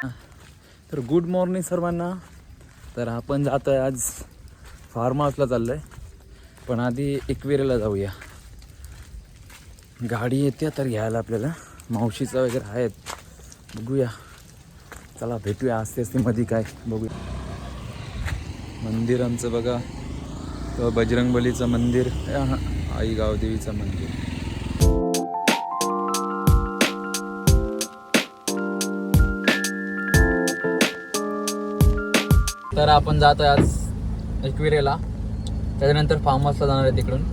तर good morning सर्वांना. तर आपण जातो आहे आज फार्म हाऊसला चाललो आहे, पण आधी एकविरेला जाऊया. गाडी येते तर घ्यायला आपल्याला, मावशीचं वगैरे आहेत, बघूया. चला भेटूया आस्ते आस्ते मध्ये काय बघूया. मंदिर आमचं बघा, तो बजरंगबलीचं मंदिर, आई गावदेवीचं मंदिर. तर आपण जातो आज एकविरेला, त्याच्यानंतर फार्म हाऊसला जाणार आहे तिकडून.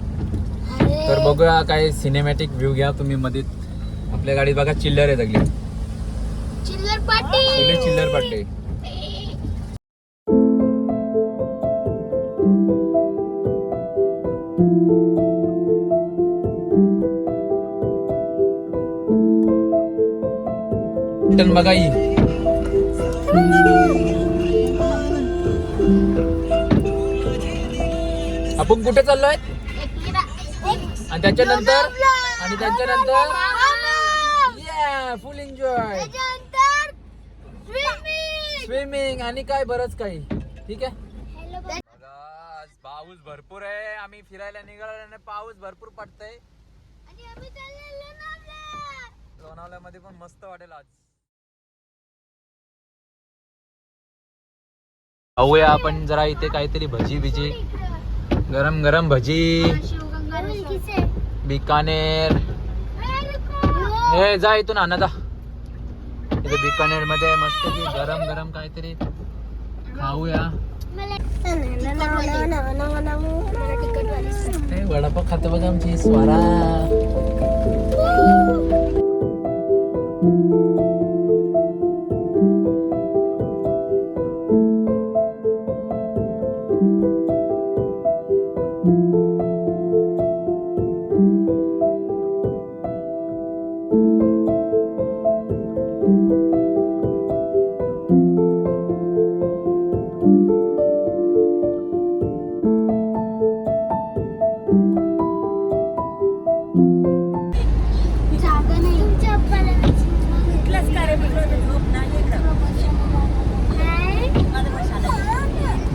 तर बघूया काय सिनेमॅटिक व्ह्यू घ्या तुम्ही. मध्ये आपल्या गाडीत बघा चिल्लर आहे सगळी, चिल्लर पाटे. बघा ही आपण कुठे चाललोय, आणि त्याच्यानंतर फुल एन्जॉय, स्विमिंग आणि काय बरंच काही. ठीक आहे. आज पाऊस भरपूर आहे, आम्ही फिरायला निघालो, पाऊस भरपूर पडतंय. लोणावल्यामध्ये पण मस्त वाटेल आज. खाऊया आपण जरा इथे काहीतरी भजी बिजी, गरम गरम भजी. बिकानेर हे जा इथून आणा जा. इथे बिकानेर मध्ये मस्त की गरम गरम काहीतरी खाऊया. वडापाव खाते बघा आमची स्वरा.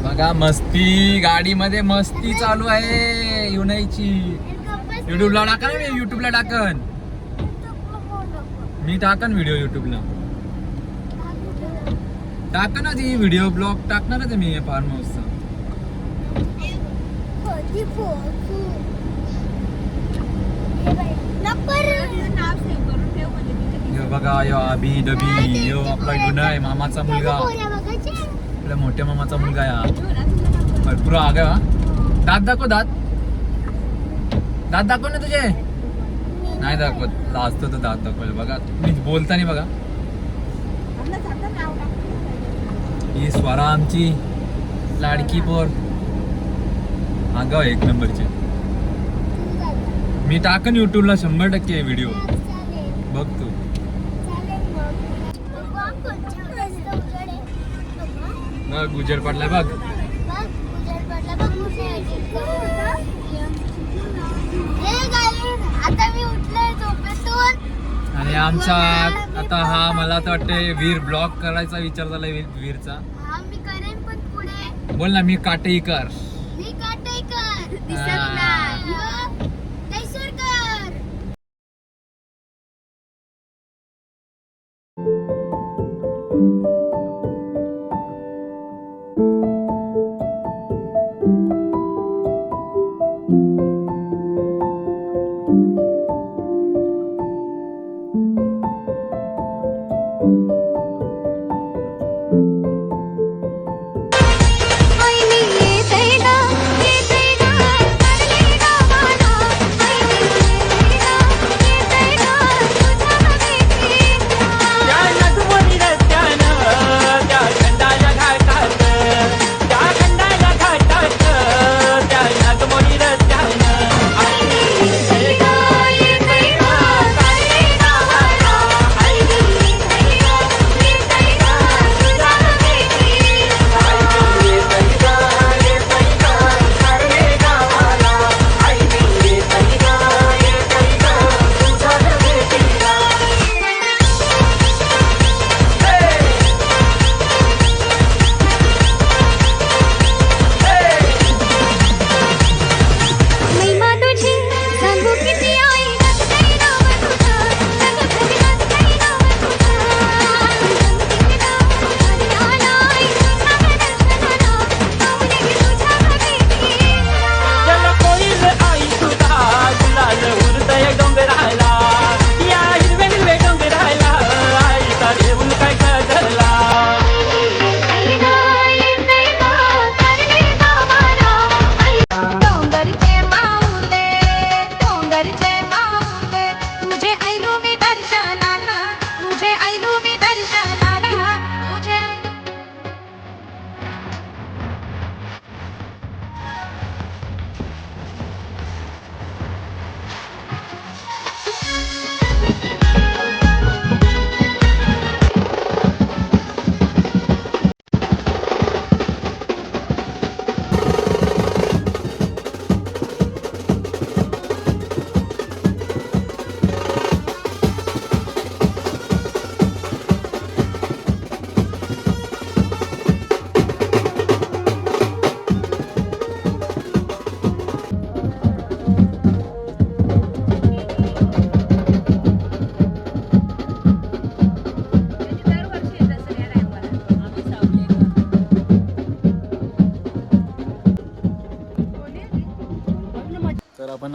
बघा मस्ती, गाडीमध्ये मस्ती चालू आहे युनाईची. युट्यूबला टाका ना, मी युट्यूबला टाकन, मी टाकन व्हिडिओ युट्यूबला टाकन ना. ती व्हिडिओ ब्लॉग टाकणार आहे मी फार्म हाऊसचा. बघा यो अभि डबी, यो आपला गुन्हा मामाचा मुलगा, आपल्या मोठ्या मामाचा मुलगा. या भरपूर आगा. दात दाखव, दात दाखव ना तुझे. नाही दाखवत, लाजतो तो दात दाखवायला. बघा मी बोलताना बघा. ही स्वरा आमची लाडकी पोर, आगाव एक नंबरची. मी टाकन युट्यूबला 100% व्हिडिओ बघ तू. बघ गुजर पडलाय बघ. आणि आमचा आता हा मला तर वाटते वीर ब्लॉग करायचा विचार झालाय वीरचा. बोल ना, मी काटेकर.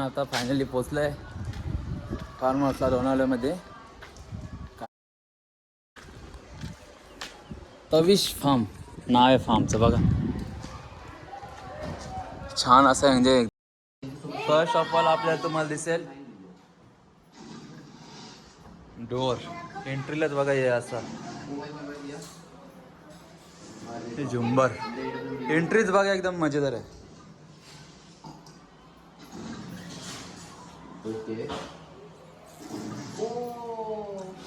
आता फायनली पोचलोय फार्म हाऊसला लोणावळ्यामध्ये. तविश फार्म नाव आहे फार्मचं बघा. छान असं आहे म्हणजे फर्स्ट ऑफ ऑल आपल्याला तुम्हाला दिसेल डोअर एंट्रीलाच बघा हे असा हे झुंबर एंट्रीच बघा एकदम मजेदार आहे.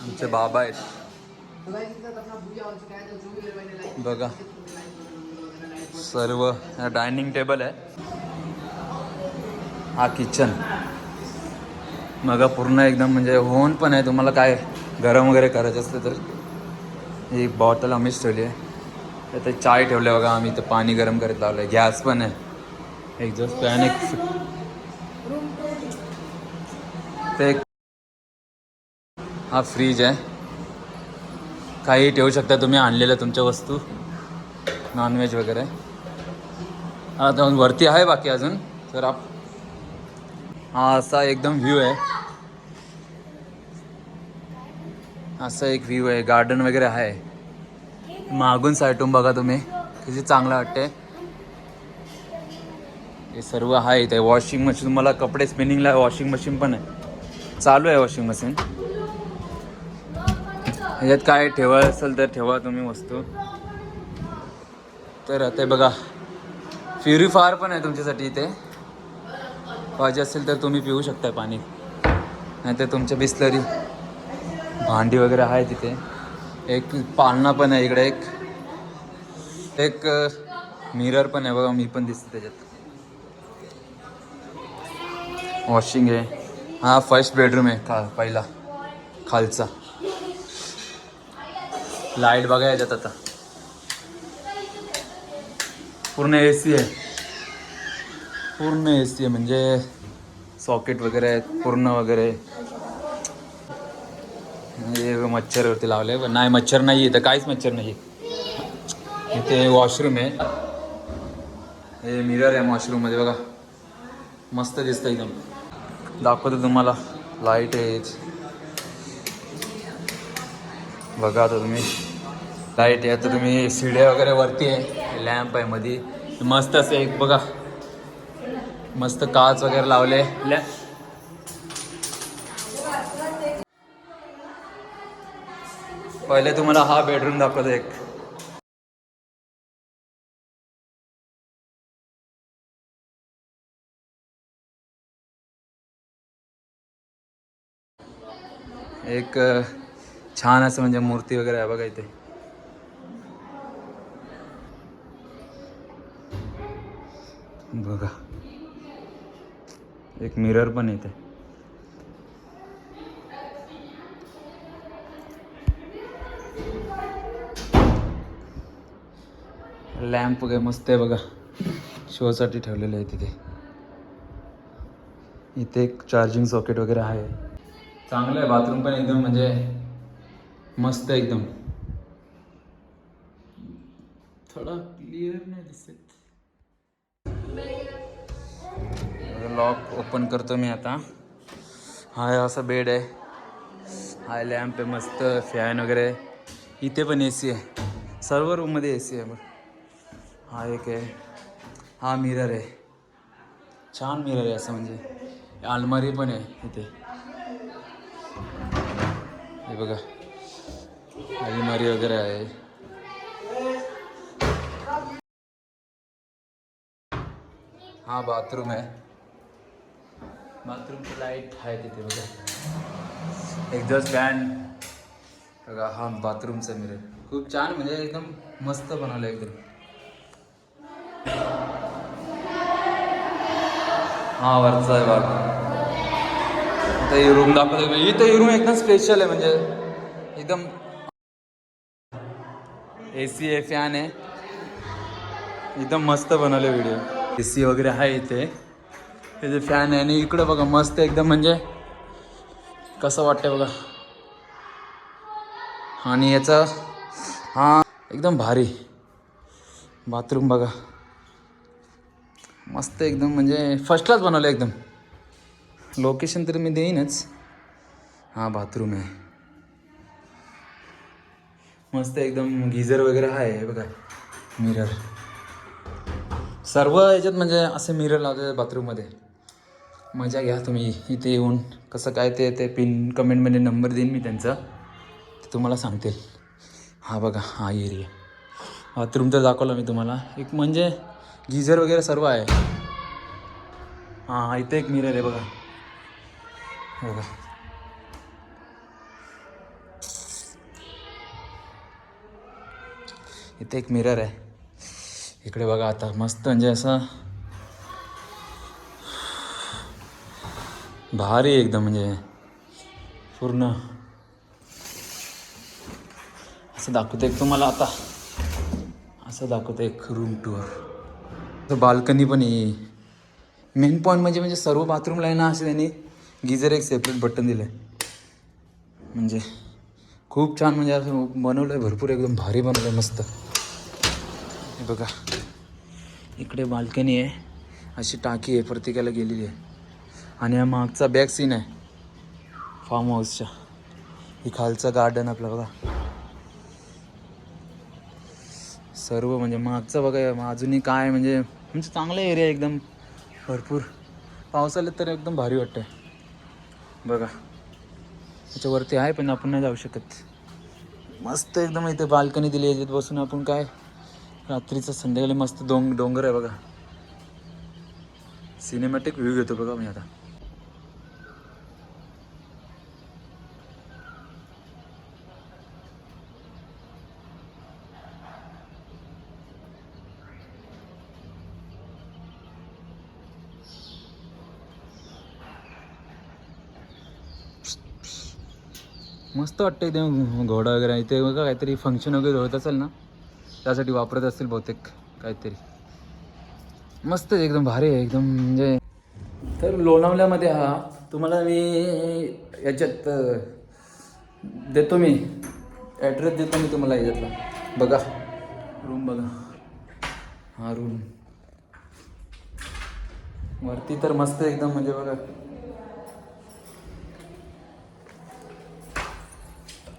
आमचे बाबा आहेत बघा. सर्व डायनिंग टेबल आहे. हा किचन मग पूर्ण एकदम म्हणजे ओव्हन पण आहे. तुम्हाला काय गरम वगैरे करायचं असलं तर ही बॉटल आम्हीच ठेवली आहे. ते चाय ठेवले बघा आम्ही. तर पाणी गरम करत लावलं आहे. गॅस पण आहे. एक्झॉस्ट फॅन एक ते हा फ्रीज आहे. काही ठेवू शकता तुम्ही आणलेलं तुमच्या वस्तू नॉनव्हेज वगैरे. आता वरती आहे बाकी अजून तर हा असा एकदम व्ह्यू आहे. असं एक व्ह्यू आहे. गार्डन वगैरे आहे. मागून साईटून बघा तुम्ही किती चांगलं वाटते. हे सर्व आहे इथे. वॉशिंग मशीन तुम्हाला कपडे स्पिनिंगला वॉशिंग मशीन पण आहे. चालू आहे वॉशिंग मशीन. ह्याच्यात काय ठेवायचं असेल तर ठेवा तुम्ही वस्तू. तर आता बघा प्युरिफायर पण आहे तुमच्यासाठी इथे. पाहिजे असेल तर तुम्ही पिऊ शकता पाणी. नाही तर तुमच्या बिस्लरी भांडी वगैरे आहे तिथे. एक पाळणा पण आहे इकडे. एक मिरर पण आहे बघा. मी पण दिसते त्याच्यात. वॉशिंग आहे. हा फर्स्ट बेडरूम आहे पहिला खालचा. लाईट बघा याच्यात आता. पूर्ण ए सी आहे. पूर्ण ए सी आहे म्हणजे सॉकेट वगैरे आहेत पूर्ण वगैरे. हे मच्छरवरती लावले पण नाही मच्छर नाही इथं. काहीच मच्छर नाही. इथे वॉशरूम आहे. हे मिरर आहे वॉशरूममध्ये बघा. मस्त दिसतं एकदम. दाखवतो तुम्हाला. लाईट आहे बघा आता तुम्ही. लाईट आहे. आता तुम्ही शिड्या वगैरे वरती आहे. लॅम्प आहे मध्ये. मस्त असं एक बघा मस्त काच वगैरे लावले. पहिले तुम्हाला हा बेडरूम दाखवतो. एक छान असं म्हणजे मूर्ती वगैरे आहे बघा इथे. बघा एक मिरर पण इथे. लॅम्प वगैरे मस्त आहे बघा. शोसाठी ठेवलेलं आहे तिथे. इथे एक चार्जिंग सॉकेट वगैरे आहे. चांगलं आहे. बाथरूम पण एकदम म्हणजे मस्त एकदम. थोडा क्लिअर नाही दिसत. लॉक ओपन करतो मी आता. हा असा बेड आहे. हा लॅम्प आहे मस्त. फॅन वगैरे. इथे पण ए सी आहे. सर्व रूममध्ये ए सी आहे. हा एक आहे. हा मिरर आहे. छान मिरर आहे असं म्हणजे. अलमारी पण आहे इथे. हे बघा अलमारी वगैरे आहे. हा बाथरूम आहे. बाथरूमची लाईट आहे तिथे बघा. एक्झॉस्ट फॅन बघा. हा बाथरूमचा मिरर खूप छान म्हणजे एकदम मस्त बनवलं एकदम. हा वरचा आहे बघा. आता ही रूम दाखवतो. ही रूम एकदम स्पेशल आहे म्हणजे एकदम. ए सी आहे. फॅन आहे. एकदम मस्त बनवले व्हिडिओ. ए सी वगैरे आहे इथे. हे जे फॅन आहे आणि इकडं बघा मस्त एकदम म्हणजे कसं वाटतंय बघा. आणि याचा हा एकदम भारी बाथरूम बघा. मस्त एकदम म्हणजे फर्स्ट क्लास बनवलं एकदम. लोकेशन तर मी देईनच. हा बाथरूम आहे, मस्त एकदम गीझर वगैरे आहे बघा. मिरर सर्व याच्यात म्हणजे असे मिरर लावले बाथरूममध्ये. मजा घ्या तुम्ही इथे येऊन. कसं काय ते पिन कमेंटमध्ये नंबर देईन मी त्यांचा, ते तुम्हाला सांगतील. हा बघा हा एरिया बाथरूम तर दाखवला मी तुम्हाला. एक म्हणजे गीझर वगैरे सर्व आहे. हां इथे एक मिरर आहे बघा. बघा इथे एक मिरर आहे. इकडे बघा आता मस्त म्हणजे असं भारी एकदम म्हणजे पूर्ण असं दाखवतो एक तुम्हाला आता. असं दाखवतं एक रूम टूर. बाल्कनी पण आहे. मेन पॉईंट म्हणजे सर्व बाथरूमला आहे ना असे त्यांनी गिझर एक सेपरेट बटन दिलं आहे. म्हणजे खूप छान म्हणजे असं बनवलं आहे. भरपूर एकदम भारी बनवलं आहे मस्त. हे बघा इकडे बाल्कनी आहे. अशी टाकी आहे प्रत्येकाला गेलेली आहे. आणि हा मागचा बॅक सीन आहे फार्म हाऊसच्या. ही खालचं गार्डन आपलं बघा. सर्व म्हणजे मागचं बघा अजूनही काय म्हणजे चांगला एरिया एकदम. भरपूर पावसाळ्यात तर एकदम भारी वाटतं. बघा त्याच्यावरती आहे पण आपण नाही जाऊ शकत. मस्त एकदम इथे बाल्कनी दिली याच्यात बसून आपण काय रात्रीचं संध्याकाळी मस्त डोंगर आहे बघा. सिनेमॅटिक व्ह्यू घेतो बघा मी आता. मस्त वाटतं इथे. घोडा वगैरे इथे बघा काहीतरी फंक्शन वगैरे होत असेल ना त्यासाठी वापरत असतील बहुतेक काहीतरी. मस्त एकदम भारी आहे एकदम म्हणजे. तर लोणावल्यामध्ये हा तुम्हाला मी याच्यात देतो मी ॲड्रेस देतो मी तुम्हाला याच्यातला. बघा रूम बघा. हा रूम वरती तर मस्त एकदम म्हणजे बघा.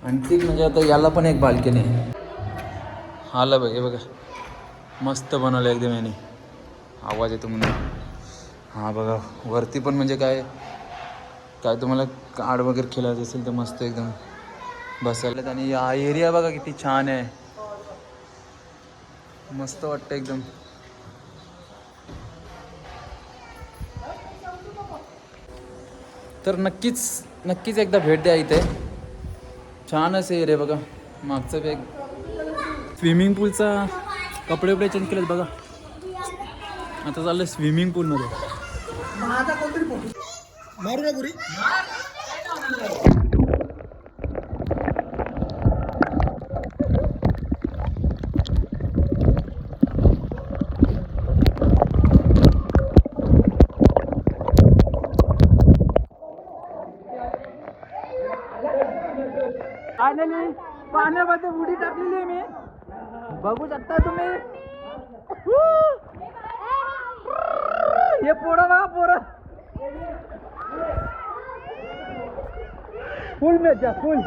आणखी म्हणजे आता याला पण एक बाल्कनी आहे. हाला बघ हे बघा मस्त बनवलं एकदम याने. आवाज येतो म्हणून. हां बघा वरती पण म्हणजे काय काय तुम्हाला कार्ड वगैरे खेळायचं असेल तर मस्त एकदम बसायला. आणि हा एरिया बघा किती छान आहे. मस्त वाटतं एकदम. तर नक्कीच एकदा भेट द्या इथे. छान असं एरिया बघा. मागचं बॅग स्विमिंग पूलचा कपडे वपडे चेंज केलेत बघा. आता चाललं स्विमिंग पूलमध्ये. मारू ना गुरी. फायनली पाण्यामध्ये उडी टाकलेली आहे मी. बघू शकता तुम्ही. हे पोरं बघा पोरं. फुल मजा फुल.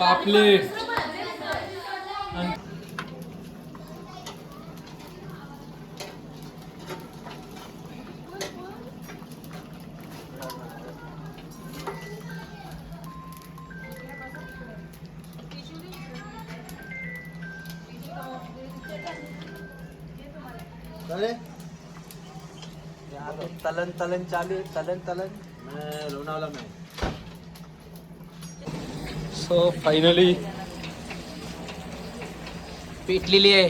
पापलेट तलन तलन चालू आहे, तलन तलन लोणावला में. सो फायनली पेटलेली आहे.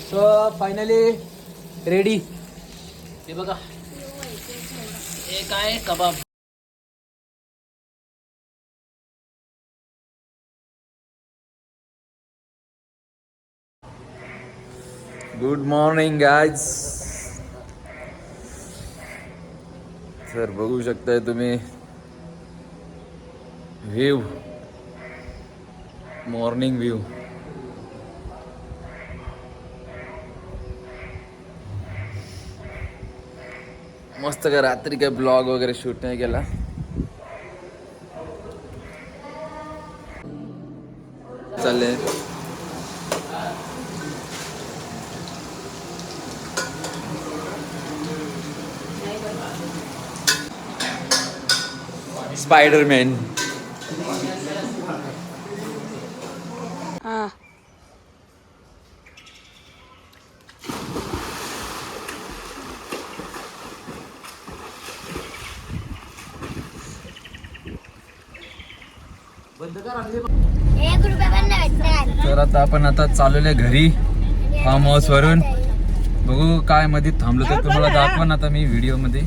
So finally ready. हे बघा, हे काय कबाब. Good morning guys. सर बघू शकताय तुम्ही व्ह्यू, मॉर्निंग व्ह्यू. मस्त का रात्री काय ब्लॉग वगैरे शूट नाही केला. चालले स्पायडरमॅन. तर आता चाललेलं घरी फार्म हाऊस वरून. बघू काय मध्ये थांबलो तर तुम्हाला दाखवून आता मी व्हिडिओ मध्ये.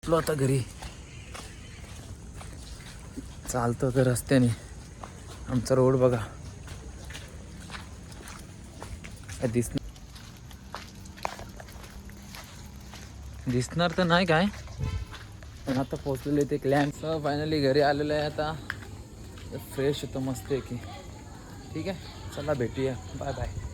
आता घरी चालतो तर रस्त्याने. आमचा रोड बघा, दिसणार तर नाही काय, पण आता पोहोचलेले ते क्लॅम्प. फायनली घरी आलेलं आहे. आता फ्रेश होतो मस्त आहे की. ठीक आहे, चला भेटूया. Bye bye.